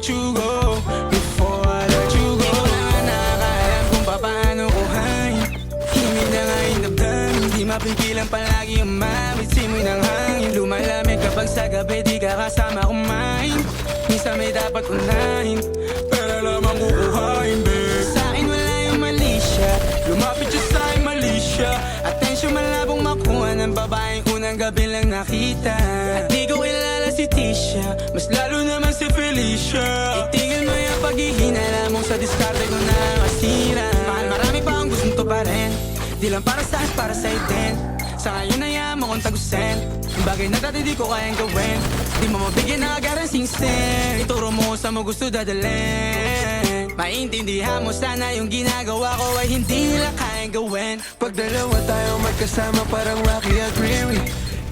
let you go, before I let you go. Di ko na nga nakakaalam kung paano kuhain. Himig na nga yung damdamin, di mapigilan palagi ang mabit. Simoy ng hangin, lumalamig kapag sa gabi di ka kasama kumain. Minsan may dapat unahin, pero lamang kukuhain, babe. Sa akin wala yung mali siya, lumapit siya sa akin mali siya. Atensyon malabong makuha ng babaeng unang gabi lang nakita. At di ko kilala si Tisha, mas lalo naman si Felicia. Itigil mo yung paghihinala mong sa diskarte ko na masira. Mahal, marami pa ang gustong to pa rin, di lang para sa akin, para sa'yo din. Sa ngayon na yaman kong tagusin, bagay na dati di ko kayang gawin. Di mo mabigyan na agarang sing-sing, ituro mo sa mo gusto dadalhin. Maintindihan mo sana yung ginagawa ko ay hindi nila kayang gawin. Pag dalawa tayo magkasama parang Rocky at Riri,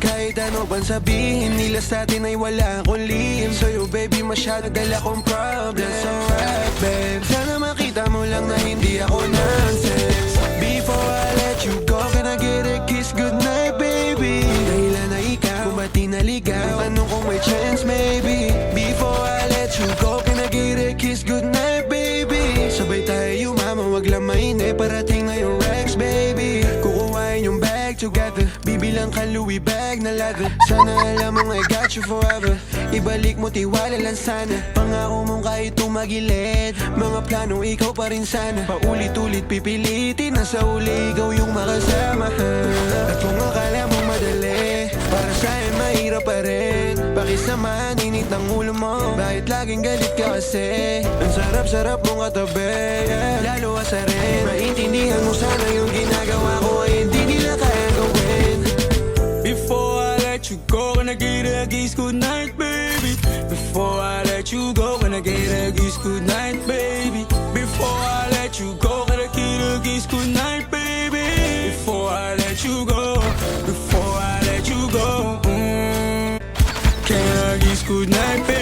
kahit ano bang sabihin nila sa atin ay wala akong lihim. Sa'yo baby masyado dala kong problem. So alright babe, sana makita mo lang na hindi ako nonsense. Before I let you go, can I get a kiss goodnight baby? Dahilan na ikaw, kung ba't di naligaw, tanong kung may chance maybe. Before I let you go, can I get a kiss goodnight baby? Sabay tayo mama, wag lang mainip, parating na yung Rex baby. Kukuhain yung bag together, bibilang ka Louis bag na leather. Sana alam mong I got you forever, ibalik mo tiwala lang sana. Pangako mong kahit tumagilid, mga plano ikaw pa rin sana. Paulit-ulit pipilitin na sa uli ikaw yung makasama. At kung akala mong madali, para sa'yo mahirap pa rin. Pakisamahan init ng ulo mo, bakit laging galit ka kasi? Ang sarap-sarap mong katabi, yeah. Lalo asa rin, maintindihan mo sana yung ginagawa ko ay hindi nila kaya gawin. Before I let you go, can I get a kiss goodnight baby? Before I let you go, can I get a kiss goodnight baby? Before I let you go, can I get a kiss goodnight baby? Before I let you go, before I let you go, can I kiss goodnight baby?